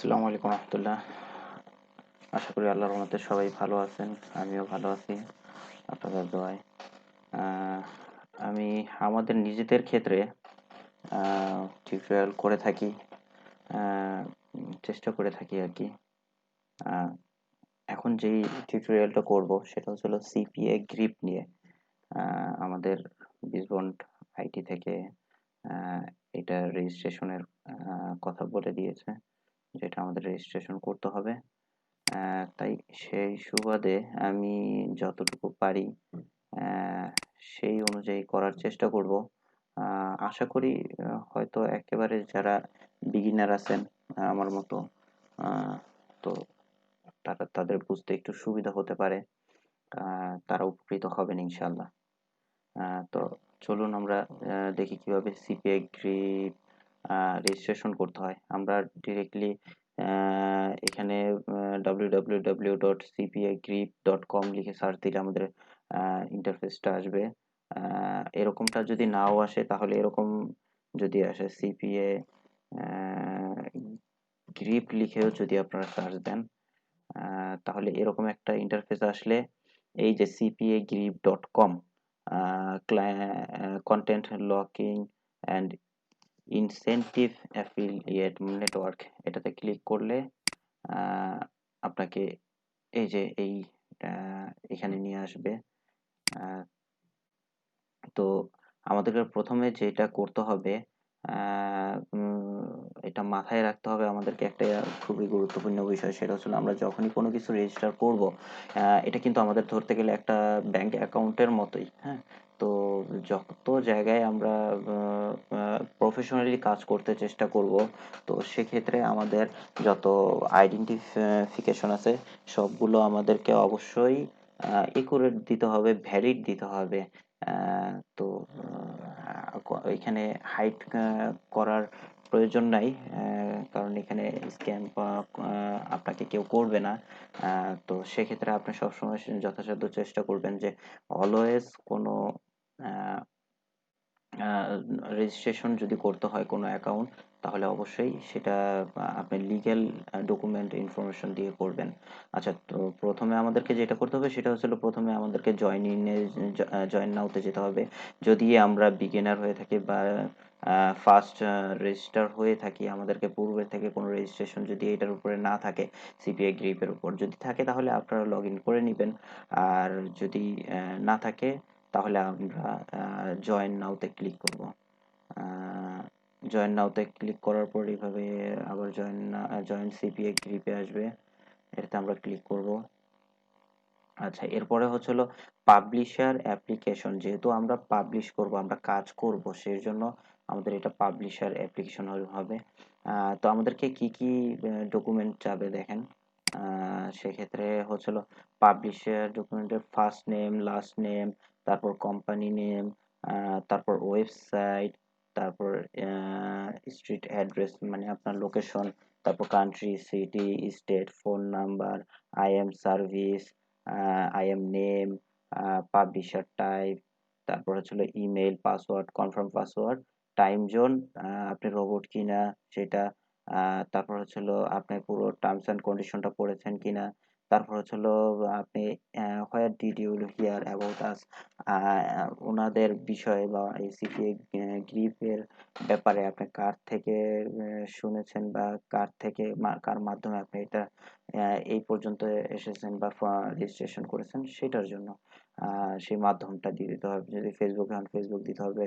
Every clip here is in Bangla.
আসসালামু আলাইকুম রহমতুল্লাহ। আশা করি আল্লাহর রহমতে সবাই ভালো আছেন, আমিও ভালো আছি আপনাদের দোয়ায়। আমি আমাদের নিজেদের ক্ষেত্রে টিউটোরিয়াল করে থাকি, চেষ্টা করে থাকি আর কি। আহ, এখন যেই টিউটোরিয়ালটা করব সেটা হচ্ছিল সিপিএ গ্রিপ নিয়ে। আমাদের বিসবন্ড আইটি থেকে আহ, এটা রেজিস্ট্রেশনের কথা বলে দিয়েছে, যেটা আমাদের রেজিস্ট্রেশন করতে হবে। তাই সেই সুবাদে আমি যতটুকু পারি আহ, সেই অনুযায়ী করার চেষ্টা করব। আশা করি হয়তো একেবারে যারা বিগিনার আছেন আমার মতো, আহ, তো তাদের বুঝতে একটু সুবিধা হতে পারে, তারা উপকৃত হবেন ইনশাল্লাহ। তো চলুন আমরা দেখি কিভাবে সিপিআই গ্রিপ রেজিস্ট্রেশন করতে হয়। আমরা ডিরেক্টলি এখানে www.cpagrip.com লিখে সার্চ দিলে আমাদের ইন্টারফেসটা আসবে। এরকমটা যদি নাও আসে তাহলে এরকম যদি আসে সিপিএ গ্রিপ লিখেও যদি আপনারা সার্চ দেন তাহলে এরকম একটা ইন্টারফেস আসলে এই যে cpagrip.com content locking and incentive affiliate network, এটাতে ক্লিক করলে আহ, আপনাকে এই যে এখানে নিয়ে আসবে। আহ, তো আমাদেরকে প্রথমে যেটা করতে হবে, এটা মাথায় রাখতে হবে আমাদেরকে একটা খুবই গুরুত্বপূর্ণ বিষয়, সেটা হচ্ছে আমরা যখনই কোনো কিছু রেজিস্টার করব, এটা কিন্তু আমাদের ধরতে গেলে একটা ব্যাংক অ্যাকাউন্টের মতোই, হ্যাঁ। তো যত জায়গায় আমরা প্রফেশনালি কাজ করতে চেষ্টা করব, তো সেক্ষেত্রে আমাদের যত আইডেন্টিফিকেশন আছে সবগুলো আমাদেরকে অবশ্যই একুরেট দিতে হবে, ভ্যালিড দিতে হবে। তো এখানে হাইড করার প্রয়োজন নাই, কারণ এখানে স্ক্যাম আপনাকে কেউ করবে না। তো সেক্ষেত্রে আপনি সবসময় যথাসাধ্য চেষ্টা করবেন যে অলওয়েজ কোনো রেজিস্ট্রেশন যদি করতে হয় কোনো অ্যাকাউন্ট, তাহলে অবশ্যই সেটা আপনি লিগ্যাল ডকুমেন্ট ইনফরমেশন দিয়ে করবেন। আচ্ছা, তো প্রথমে আমাদেরকে যেটা করতে হবে সেটা হচ্ছিল প্রথমে আমাদেরকে জয়েন নাওতে যেতে হবে। যদি আমরা বিগিনার হয়ে থাকি বা ফার্স্ট রেজিস্টার হয়ে থাকি, আমাদেরকে পূর্বের থেকে কোনো রেজিস্ট্রেশন যদি এটার উপরে না থাকে, সিপিআই গ্রিপের উপর যদি থাকে তাহলে আপনারা লগ ইন করে নেবেন। আর যদি না থাকে তাহলে আমরা জয়েন নাওতে ক্লিক করব। জয়েন নাওতে ক্লিক করার পর এইভাবে আবার জয়েন সিপিএ গ্রিপে আসবে, এটাতে আমরা ক্লিক করব। আচ্ছা, এরপরে হচ্ছিল পাবলিশার অ্যাপ্লিকেশন। যেহেতু আমরা পাবলিশ করব, আমরা কাজ করব, সেই জন্য আমাদের এটা পাবলিশার অ্যাপ্লিকেশন হবে। তো আমাদেরকে কি কি ডকুমেন্ট চাবে দেখেন। সেক্ষেত্রে হচ্ছিল পাবলিশার ডকুমেন্টের ফার্স্ট নেম, লাস্ট নেম, তারপর কোম্পানি নেম, তারপর ওয়েবসাইট, তারপর স্ট্রিট অ্যাড্রেস মানে আপনার লোকেশন, তারপর country, city, state, phone number, IM service, IM name, publisher type, তারপর হচ্ছিল email, password, confirm password, time zone, আপনি রোবট কিনা সেটা, তারপর হচ্ছিল আপনি পুরো টার্মস অ্যান্ড কন্ডিশনটা পড়েছেন কিনা, তারপর হচ্ছিল আপনি where did you hear about us, ওনাদের বিষয়ে বা এই সিপিএ গ্রিপের ব্যাপারে আপনি কার থেকে শুনেছেন বা কার মাধ্যমে আপনি এটা এই পর্যন্ত এসেছেন বা রেজিস্ট্রেশন করেছেন সেটার জন্য সেই মাধ্যমটা দিয়ে দিতে হবে। যদি ফেসবুকে হন ফেসবুক দিতে হবে,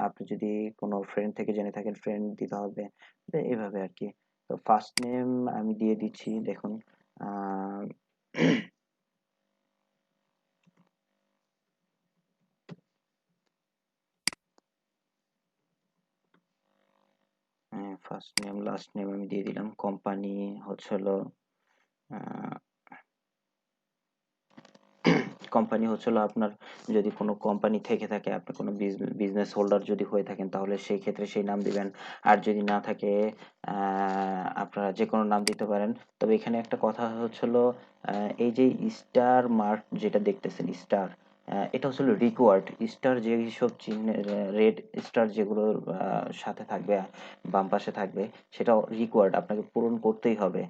আপনি যদি কোনো ফ্রেন্ড থেকে জেনে থাকেন ফ্রেন্ড দিতে হবে। তো এভাবে আর কি। তো ফার্স্ট নেম আমি দিয়ে দিচ্ছি, দেখুন ফার্স্ট নেম লাস্ট নেম আমি দিয়ে দিলাম। কোম্পানি হচ্ছিল কোম্পানি হচ্ছিল আপনার, যদি কোনো কোম্পানি থেকে থাকে, আপনি কোনো বিজনেস হোল্ডার যদি হয়ে থাকেন তাহলে সেই ক্ষেত্রে সেই নাম দিবেন। আর যদি না থাকে আপনারা যে কোনো নাম দিতে পারেন। তবে এখানে একটা কথা হচ্ছিল, এই যে স্টার মার্ক যেটা দেখতেছেন, স্টার এটা হচ্ছে রিকোয়ার্ড স্টার, যে সব চিহ্নের রেড স্টার যেগুলোর সাথে থাকবে, বাম পাশে থাকবে, সেটা রিকোয়ার্ড, আপনাকে পূরণ করতেই হবে।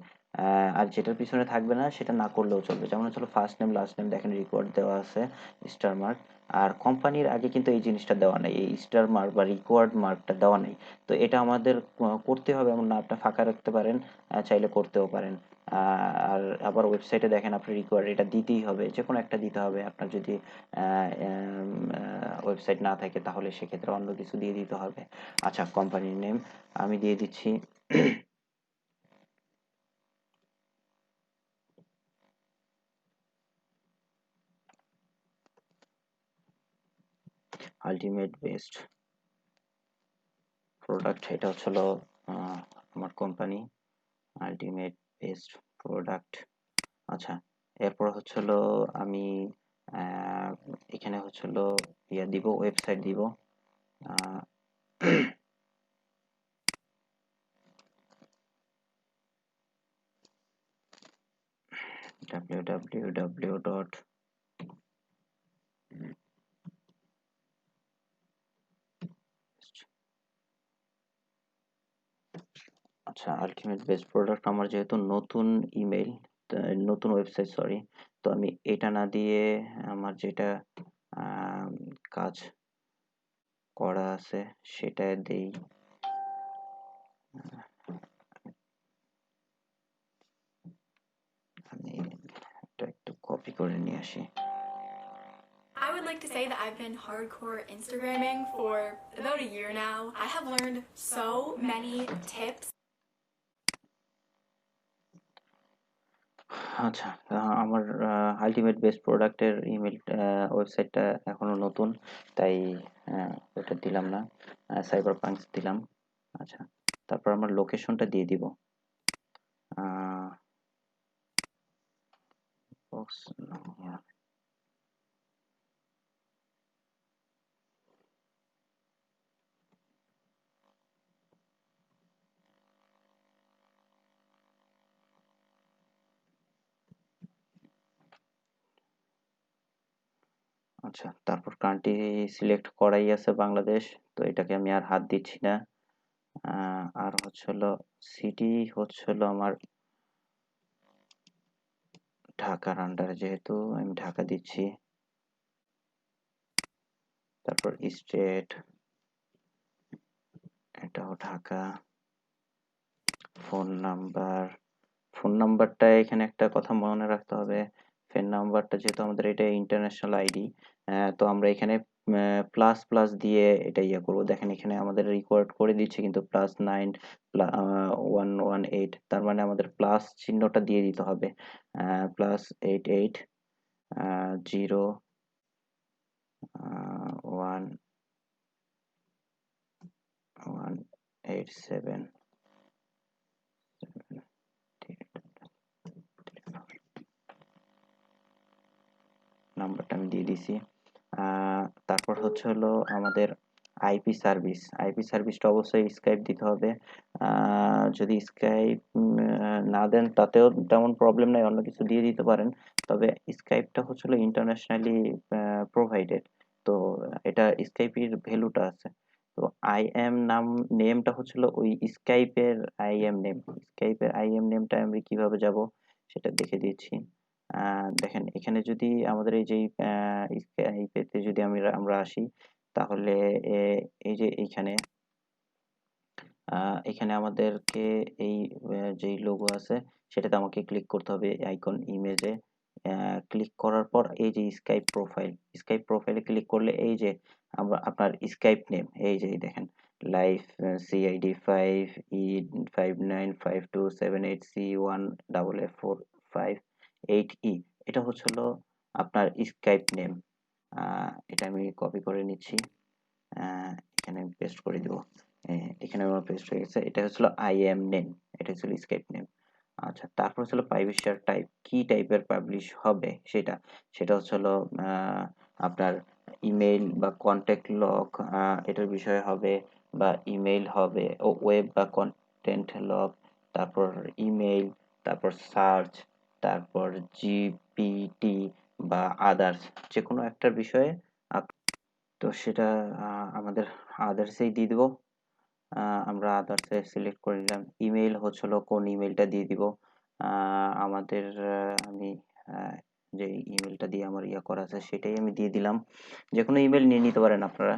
আর যেটার পিছনে থাকবে না সেটা না করলেও চলবে। যেমন হচ্ছে ফার্স্ট নেম লাস্ট নেম, দেখেন রিকোয়ার্ড দেওয়া আছে স্টার মার্ক। আর কোম্পানির আগে কিন্তু এই জিনিসটা দেওয়া নেই, এই স্টার মার্ক বা রিকোয়ার্ড মার্কটা দেওয়া নেই। তো এটা আমাদের করতে হবে, এমন না, আপনি ফাঁকা রাখতে পারেন, চাইলে করতেও পারেন। আর আবার ওয়েবসাইটে দেখেন আপনি রিকোয়ার্ড এটা দিতেই হবে, যে কোনো একটা দিতে হবে। আপনার যদি ওয়েবসাইট না থাকে তাহলে সেক্ষেত্রে অন্য কিছু দিয়ে দিতে হবে। আচ্ছা, কোম্পানির নেম আমি দিয়ে দিচ্ছি আলটিমেট বেস্ট প্রোডাক্ট। এটা হচ্ছিল আমার কোম্পানি, আলটিমেট বেস্ট প্রোডাক্ট। আচ্ছা, এরপর হচ্ছিল আমি আহ, এখানে হচ্ছিল ইয়া দিব, ওয়েবসাইট দিব। আহ, www ডট, আচ্ছা, আলটিমেট বেস্ট প্রোডাক্ট আমার যেহেতু নতুন ইমেল, নতুন ওয়েবসাইট, সরি, তো আমি এটা না দিয়ে আমার যেটা আহ, কাজ করা আছে সেটা দেই। আমি এটা একটু কপি করে নিয়ে আসি। I would like to say that I've been hardcore Instagramming for about a year now. I have learned so many tips. আচ্ছা, আমার আলটিমেট বেস্ট প্রোডাক্টের ইমেল ওয়েবসাইটটা এখনো নতুন, তাই ওটা দিলাম না, সাইবার পাঙ্কস দিলাম। আচ্ছা, তারপর আমার লোকেশনটা দিয়ে দিব। আচ্ছা, তারপর কান্ট্রি সিলেক্ট করাই আছে বাংলাদেশ, তো এটাকে আমি আর হাত দিচ্ছি না। আর হচ্ছিল সিটি হচ্ছিল আমার ঢাকার আন্ডারে, যেহেতু আমি ঢাকা দিচ্ছি। তারপর স্টেট, এটাও ঢাকা। ফোন নাম্বার, ফোন নাম্বারটা এখানে একটা কথা মনে রাখতে হবে, ফোন নাম্বারটা যেহেতু আমাদের এটা ইন্টারন্যাশনাল আইডি, তো আমরা এখানে প্লাস প্লাস দিয়ে এটা ইয়ে করবো। দেখেন এখানে আমাদের রেকর্ড করে দিচ্ছে কিন্তু +9 118, তার মানে আমাদের প্লাস চিহ্নটা দিয়ে দিতে হবে। +88 0 1 187 নাম্বারটা আমি দিয়ে দিছি। তারপর হচ্ছে হলো আমাদের আইপি সার্ভিস, আইপি সার্ভিসটা অবশ্যই স্কাইপ দিতে হবে। যদি স্কাইপ না দেন তাতেও তেমন প্রবলেম নাই, অন্য কিছু দিয়ে দিতে পারেন। তবে স্কাইপটা হচ্ছিল ইন্টারন্যাশনালি প্রোভাইডেড, তো এটা স্কাইপের ভ্যালুটা আছে। তো আই এম নাম, নেমটা হচ্ছিল ওই স্কাইপের আইএম নেম। স্কাইপের আইএম নেমটা আমি কিভাবে যাব সেটা দেখে দিচ্ছি। দেখেন এখানে যদি আমাদের এই যে স্কাইপেতে যদি আমরা আসি, তাহলে এই যে এইখানে এখানে আমাদেরকে এই যেই লোগো আছে সেটাতে আমাকে ক্লিক করতে হবে, আইকন ইমেজে ক্লিক করার পর এই যে স্কাইপ প্রোফাইল, স্কাইপ প্রোফাইলে ক্লিক করলে এই যে আমরা আপনার স্কাইপ নেম, এই যে দেখেন লাইফ সিআইডি 5E595278C1FF45 8E, এটা হচ্ছিল আপনার স্কাইপ নেম। এটা আমি কপি করে নিচ্ছি, এখানে পেস্ট করে দিব। এখানে আমার পেস্ট হয়ে গেছে, এটা হচ্ছিল আইএম নেম, এটা হচ্ছিল স্কাইপ নেম। আচ্ছা, তারপর হচ্ছিল পাবলিশার টাইপ, কি টাইপের পাবলিশ হবে সেটা, সেটা হচ্ছিল আপনার ইমেইল বা কন্ট্যাক্ট লগ, এটার বিষয়ে হবে, বা ইমেইল হবে, ও ওয়েব বা কন্টেন্ট লগ, তারপর ইমেইল, তারপর সার্চ, তারপর জিপিটি, বা আদার্স যে কোনো একটার বিষয়ে তো সেটা আমাদের আদার্সেই দিয়ে দিব। আমরা আদার্সে সিলেক্ট করে নিলাম। ইমেইল হচ্ছিল কোন ইমেইলটা দিয়ে দিব। আমাদের আমি আহ, যে ইমেইলটা দিয়ে আমার ইয়া করা আছে সেটাই আমি দিয়ে দিলাম। যে কোনো ইমেল নিয়ে নিতে পারেন আপনারা।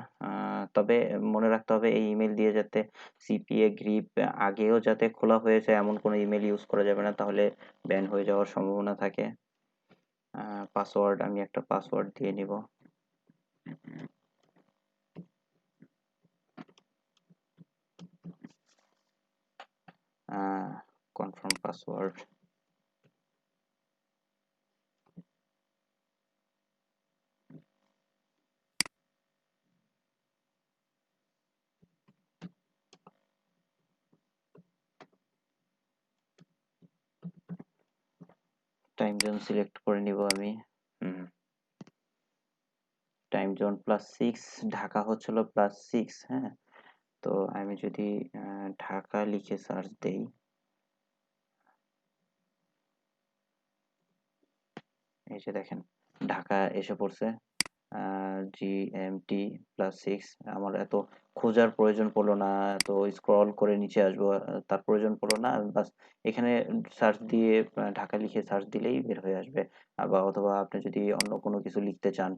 তবে মনে রাখতে হবে এই ইমেল দিয়ে যাতে সিপিএ গ্রিপ আগেও যাতে খোলা হয়েছে এমন কোনো ইমেল ইউজ করা যাবে না, তাহলে ব্যান হয়ে যাওয়ার সম্ভাবনা থাকে। পাসওয়ার্ড আমি একটা পাসওয়ার্ড দিয়ে নিব। Confirm password. Time zone select করে নিব আমি। টাইম জোন +6, ঢাকা হচ্ছিল +6। হ্যাঁ, তো আমি যদি ঢাকা লিখে সার্চ দেই, এই যে দেখেন ঢাকা এসে পড়ছে। GMT +6। আমার এত খোঁজার প্রয়োজন পড়লো না, এত স্ক্রল করে নিচে আসবো তার প্রয়োজন পড়লো না। বাস এখানে সার্চ দিয়ে ঢাকা লিখে সার্চ দিলেই বের হয়ে আসবে। বা অথবা আপনি যদি অন্য কোনো কিছু লিখতে চান,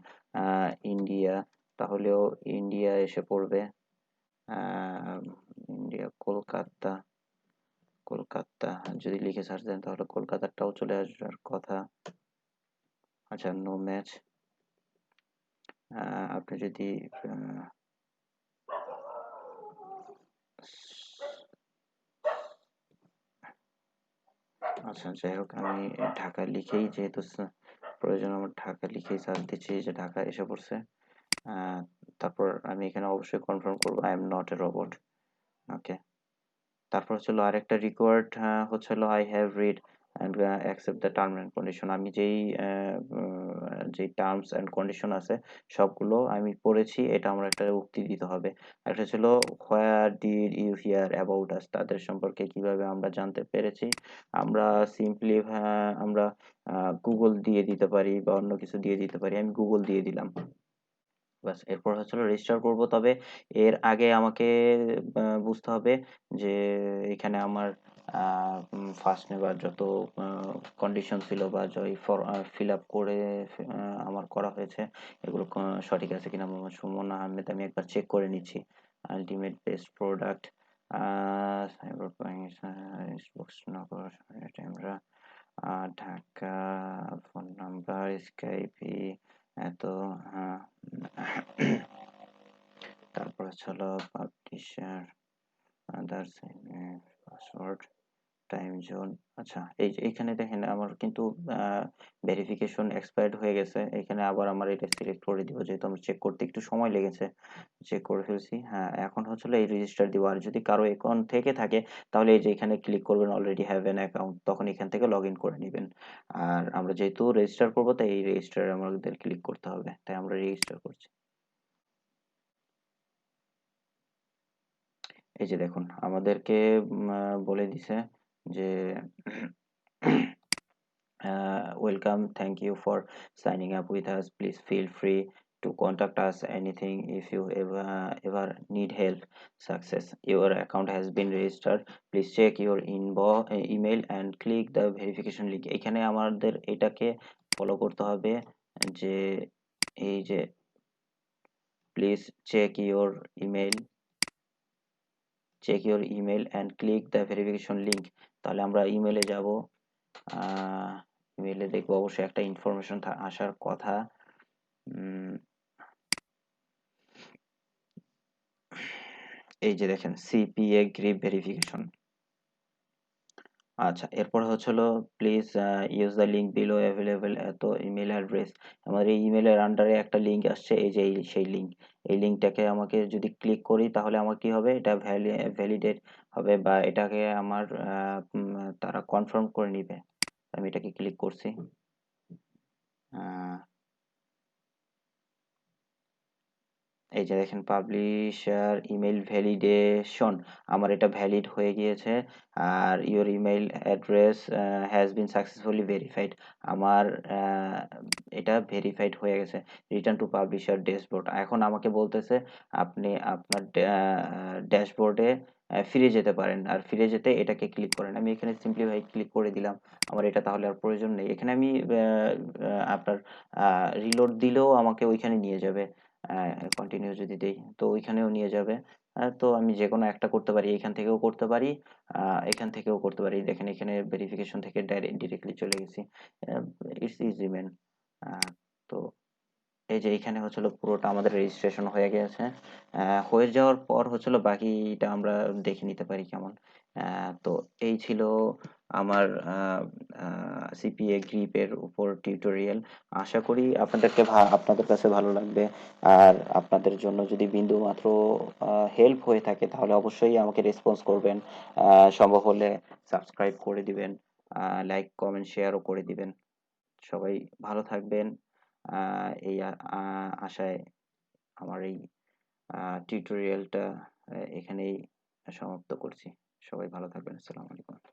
ইন্ডিয়া, তাহলেও ইন্ডিয়া এসে পড়বে। আহ, ইন্ডিয়া, কলকাতা। কলকাতা যদি লিখে সার্চ দেন তাহলে কলকাতাটাও চলে আসার কথা। আচ্ছা, নো ম্যাচ। আপনি যদি আচ্ছা, যাই হোক, আমি ঢাকা লিখেই যেহেতু প্রয়োজন, আমার ঢাকা লিখেই সার্চ দিচ্ছি, যে ঢাকা এসে পড়ছে। তারপর আমি এখানে অবশ্যই কনফার্ম করবো I am not a robot. Okay. তারপর হচ্ছিল আরেকটা রিকোয়ার্ড হচ্ছিল I have read and accept the term and condition. আমি যেই টার্মস অ্যান্ড কন্ডিশন আছে সবগুলো আমি পড়েছি, এটা আমার একটা উক্তি দিতে হবে। একটা ছিল where did you hear about us, তাদের সম্পর্কে কিভাবে আমরা জানতে পেরেছি। আমরা সিম্পলি আমরা গুগল দিয়ে দিতে পারি বা অন্য কিছু দিয়ে দিতে পারি। আমি গুগল দিয়ে দিলাম। ব্যাস, এরপর হচ্ছিল রেজিস্টার করব। তবে এর আগে আমাকে বুঝতে হবে যে এখানে আমার ফার্স্ট নেবার যত কন্ডিশন ছিল বা যই ফিল আপ করে আমার করা হয়েছে এগুলো সঠিক আছে কিনা। মোহাম্মদ সুমন আহমেদ, আমি একবার চেক করে নিচ্ছি। আলটিমেট বেস্ট প্রোডাক্ট, সাইবার নগর, আমরা ঢাকা, ফোন নাম্বার, স্কাইপি, এত তারপর হলো publisher, others, password, time zone. আচ্ছা, এই যে এখানে দেখেন আমার কিন্তু ভেরিফিকেশন এক্সপায়ার্ড হয়ে গেছে। এখানে আবার আমার এটা সিলেক্ট করে দিব, যেহেতু আমার চেক করতে একটু সময় লেগেছে। চেক করে ফেলছি। হ্যাঁ, এখন হচ্ছিল এই রেজিস্টার দিব। আর যদি কারো অ্যাকাউন্ট থেকে থাকে তাহলে এই যে এখানে ক্লিক করবেন অলরেডি হ্যাভ অ্যান অ্যাকাউন্ট, তখন এখান থেকে লগ ইন করে নেবেন। আর আমরা যেহেতু রেজিস্টার করবো তাই এই রেজিস্টারে আমাদের ক্লিক করতে হবে, তাই আমরা রেজিস্টার করছি। এই যে দেখুন আমাদেরকে বলে দিছে যে welcome, thank you for signing up with us. Please feel free to contact us anything if you ever need help. Success, your account has been registered. Please check your email and click the verification link. এখানে আমাদের এটাকে ফলো করতে হবে যে এই যে please check your email and click the verification link. তাহলে আমরা ইমেলে যাব। ইমেলে দেখবো অবশ্যই একটা ইনফরমেশন আসার কথা। এই যে দেখেন সিপিএ গ্রিপ ভেরিফিকেশন। আচ্ছা, এরপর হচ্ছিল please use the link below available, এত ইমেল অ্যাড্রেস। আমাদের এই ইমেলের আন্ডারে একটা লিঙ্ক আসছে, এই যে সেই লিঙ্ক। এই লিঙ্কটাকে আমাকে যদি ক্লিক করি তাহলে আমার কি হবে, এটা ভ্যালিডেট হবে বা এটাকে আমার তারা কনফার্ম করে নিবে। আমি এটাকে ক্লিক করছি। এই যে দেখেন পাবলিশার ইমেল ভ্যালিডেশন, আমার এটা ভ্যালিড হয়ে গিয়েছে। আর your email address has been successfully verified, আমার এটা ভেরিফাইড হয়ে গেছে। রিটার্ন টু পাবলিশার ড্যাশবোর্ড, এখন আমাকে বলতেছে আপনি আপনার ড্যাশবোর্ডে ফিরে যেতে পারেন, আর ফিরে যেতে এটাকে ক্লিক করেন। আমি এখানে সিম্পলি ভাই ক্লিক করে দিলাম, আমার এটা তাহলে আর প্রয়োজন নেই। এখানে আমি আপনার রিলোড দিলেও আমাকে ওইখানে নিয়ে যাবে, কন্টিনিউ যদি দেই তো ওইখানেও নিয়ে যাবে। তো আমি যে কোনো একটা করতে পারি, এইখান থেকেও করতে পারি, এখান থেকেও করতে পারি। দেখেন এখানে ভেরিফিকেশন থেকে ডিরেক্টলি চলে গেছি। It's easy man. তো এই যে এইখানে হচ্ছিল পুরোটা আমাদের রেজিস্ট্রেশন হয়ে গেছে। হয়ে যাওয়ার পর হচ্ছিল বাকিটা আমরা দেখে নিতে পারি কেমন। তো এই ছিল আমার সিপিএ গ্রিপের উপর টিউটোরিয়াল। আশা করি আপনাদের কাছে ভালো লাগবে। আর আপনাদের জন্য যদি বিন্দু মাত্র হেল্প হয়ে থাকে তাহলে অবশ্যই আমাকে রেসপন্স করবেন। সম্ভব হলে সাবস্ক্রাইব করে দিবেন, লাইক কমেন্ট শেয়ারও করে দিবেন। সবাই ভালো থাকবেন, এই আশায় আমার এই টিউটোরিয়ালটা এখানেই সমাপ্ত করছি। সবাই ভালো থাকবেন। আসসালামু আলাইকুম।